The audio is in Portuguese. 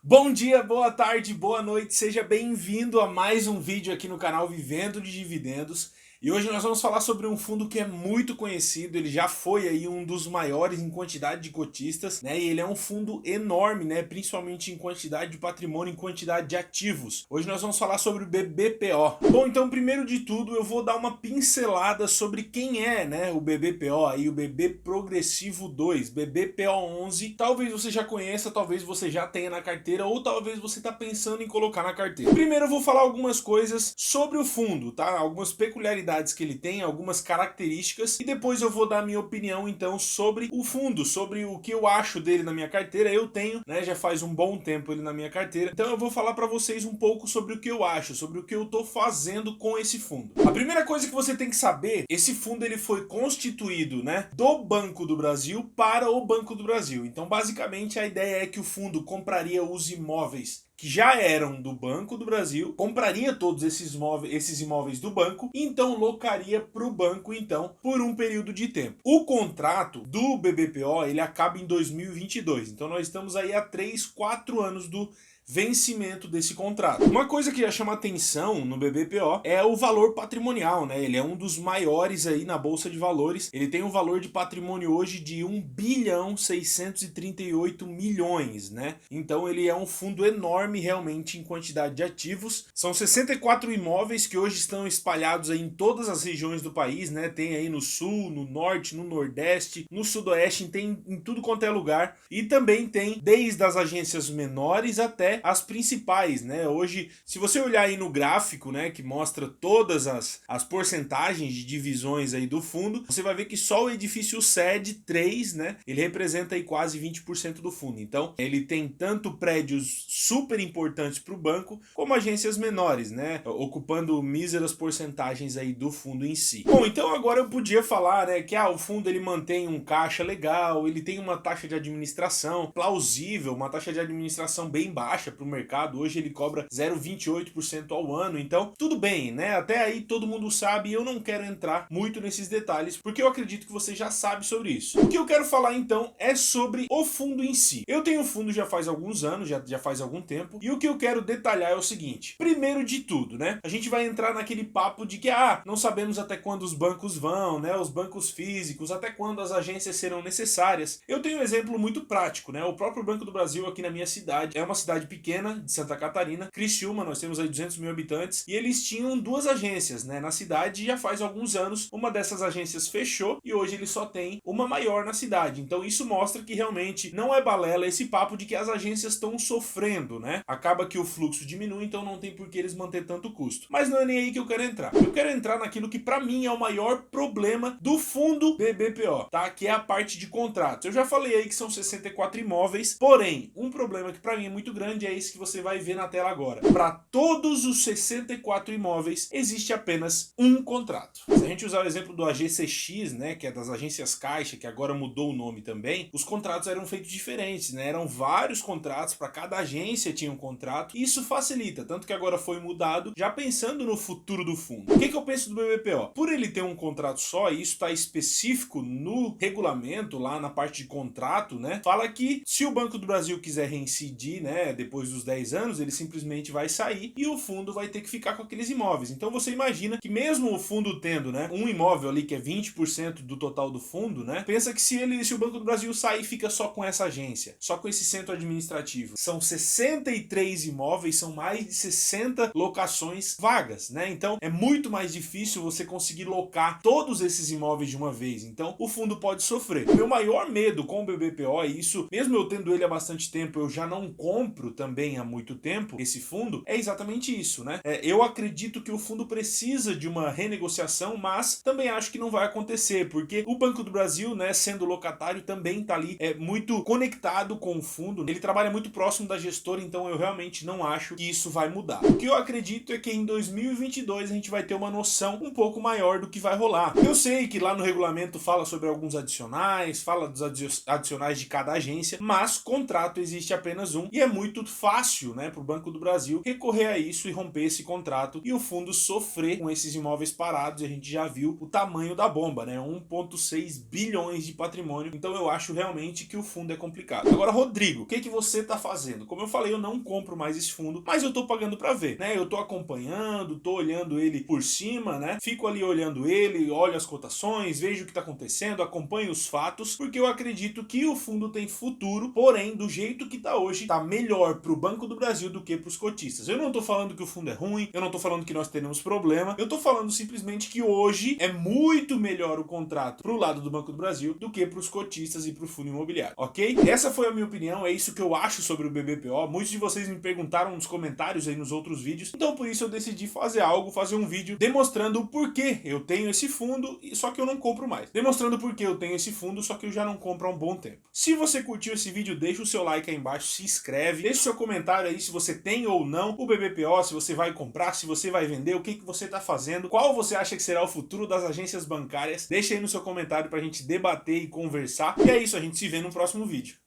Bom dia, boa tarde, boa noite, seja bem-vindo a mais um vídeo aqui no canal Vivendo de Dividendos. E hoje nós vamos falar sobre um fundo que é muito conhecido, ele já foi aí um dos maiores em quantidade de cotistas, né? E ele é um fundo enorme, né? Principalmente em quantidade de patrimônio, em quantidade de ativos. Hoje nós vamos falar sobre o BBPO. Bom, então primeiro de tudo eu vou dar uma pincelada sobre quem é, né, o BBPO, aí o BB Progressivo 2, BBPO 11. Talvez você já conheça, talvez você já tenha na carteira ou talvez você está pensando em colocar na carteira. Primeiro eu vou falar algumas coisas sobre o fundo, tá? Algumas peculiaridades que ele tem, algumas características, e depois eu vou dar a minha opinião então sobre o fundo, sobre o que eu acho dele na minha carteira. Eu tenho, né, já faz um bom tempo ele na minha carteira, então eu vou falar para vocês um pouco sobre o que eu acho, sobre o que eu tô fazendo com esse fundo. A primeira coisa que você tem que saber, esse fundo ele foi constituído, né, do Banco do Brasil para o Banco do Brasil. Então basicamente a ideia é que o fundo compraria os imóveis que já eram do Banco do Brasil, compraria todos esses imóveis do banco e então locaria para o banco então por um período de tempo. O contrato do BBPO ele acaba em 2022, então nós estamos aí há 3, 4 anos do vencimento desse contrato. Uma coisa que já chama atenção no BBPO é o valor patrimonial, né? Ele é um dos maiores aí na Bolsa de Valores. Ele tem um valor de patrimônio hoje de 1 bilhão 638 milhões, né? Então ele é um fundo enorme realmente em quantidade de ativos. São 64 imóveis que hoje estão espalhados aí em todas as regiões do país, né? Tem aí no sul, no norte, no nordeste, no sudoeste, tem em tudo quanto é lugar. E também tem desde as agências menores até as principais, né? Hoje, se você olhar aí no gráfico, né, que mostra todas as porcentagens de divisões aí do fundo, você vai ver que só o edifício SED 3, né, ele representa aí quase 20% do fundo. Então, ele tem tanto prédios super importantes para o banco, como agências menores, né, ocupando míseras porcentagens aí do fundo em si. Bom, então agora eu podia falar, né, que o fundo ele mantém um caixa legal, ele tem uma taxa de administração plausível, uma taxa de administração bem baixa para o mercado. Hoje ele cobra 0,28% ao ano, então tudo bem, né? Até aí todo mundo sabe e eu não quero entrar muito nesses detalhes, porque eu acredito que você já sabe sobre isso. O que eu quero falar então é sobre o fundo em si. Eu tenho o fundo já faz alguns anos, já faz algum tempo, e o que eu quero detalhar é o seguinte. Primeiro de tudo, né? A gente vai entrar naquele papo de que, não sabemos até quando os bancos vão, né? Os bancos físicos, até quando as agências serão necessárias. Eu tenho um exemplo muito prático, né? O próprio Banco do Brasil aqui na minha cidade, é uma cidade pequena de Santa Catarina, Criciúma, nós temos aí 200 mil habitantes, e eles tinham duas agências, né, na cidade, e já faz alguns anos uma dessas agências fechou e hoje ele só tem uma maior na cidade. Então isso mostra que realmente não é balela esse papo de que as agências estão sofrendo, né? Acaba que o fluxo diminui, então não tem por que eles manter tanto custo. Mas não é nem aí que eu quero entrar. Eu quero entrar naquilo que para mim é o maior problema do fundo BBPO, tá? Que é a parte de contratos. Eu já falei aí que são 64 imóveis, porém, um problema que para mim é muito grande é esse que você vai ver na tela agora. Para todos os 64 imóveis, existe apenas um contrato. Se a gente usar o exemplo do AGCX, né, que é das agências Caixa, que agora mudou o nome também, os contratos eram feitos diferentes, né? Eram vários contratos, para cada agência tinha um contrato, e isso facilita, tanto que agora foi mudado, já pensando no futuro do fundo. O que eu penso do BBPO? Por ele ter um contrato só, e isso está específico no regulamento, lá na parte de contrato, né, fala que se o Banco do Brasil quiser reincidir, né, depois dos 10 anos, ele simplesmente vai sair e o fundo vai ter que ficar com aqueles imóveis. Então você imagina que mesmo o fundo tendo, né, um imóvel ali que é 20% do total do fundo, né, pensa que se o Banco do Brasil sair, fica só com essa agência, só com esse centro administrativo. São 63 imóveis, são mais de 60 locações vagas, né? Então é muito mais difícil você conseguir locar todos esses imóveis de uma vez. Então o fundo pode sofrer. O meu maior medo com o BBPO, e isso, mesmo eu tendo ele há bastante tempo, eu já não compro também há muito tempo esse fundo, é exatamente isso, né? Eu acredito que o fundo precisa de uma renegociação, mas também acho que não vai acontecer, porque o Banco do Brasil, né, sendo locatário, também está ali muito conectado com o fundo, ele trabalha muito próximo da gestora, então eu realmente não acho que isso vai mudar. O que eu acredito é que em 2022 a gente vai ter uma noção um pouco maior do que vai rolar. Eu sei que lá no regulamento fala sobre alguns adicionais, fala dos adicionais de cada agência, mas contrato existe apenas um e é muito fácil, né, para o Banco do Brasil recorrer a isso e romper esse contrato e o fundo sofrer com esses imóveis parados. E a gente já viu o tamanho da bomba, né, 1,6 bilhões de patrimônio. Então eu acho realmente que o fundo é complicado. Agora, Rodrigo, o que você tá fazendo? Como eu falei, eu não compro mais esse fundo, mas eu tô pagando para ver, né? Eu tô acompanhando, tô olhando ele por cima, né? Fico ali olhando ele, olho as cotações, vejo o que tá acontecendo, acompanho os fatos, porque eu acredito que o fundo tem futuro, porém, do jeito que tá hoje, tá melhor pro Banco do Brasil do que pros cotistas. Eu não tô falando que o fundo é ruim, eu não tô falando que nós teremos problema, eu tô falando simplesmente que hoje é muito melhor o contrato pro lado do Banco do Brasil do que pros cotistas e pro fundo imobiliário, ok? Essa foi a minha opinião, é isso que eu acho sobre o BBPO. Muitos de vocês me perguntaram nos comentários aí nos outros vídeos, então por isso eu decidi fazer um vídeo demonstrando o porquê eu tenho esse fundo, só que eu não compro mais. Demonstrando porque eu tenho esse fundo, só que eu já não compro há um bom tempo. Se você curtiu esse vídeo, deixa o seu like aí embaixo, se inscreve, deixa o seu comentário aí se você tem ou não o BBPO, se você vai comprar, se você vai vender, o que você está fazendo, qual você acha que será o futuro das agências bancárias. Deixa aí no seu comentário pra gente debater e conversar. E é isso, a gente se vê no próximo vídeo.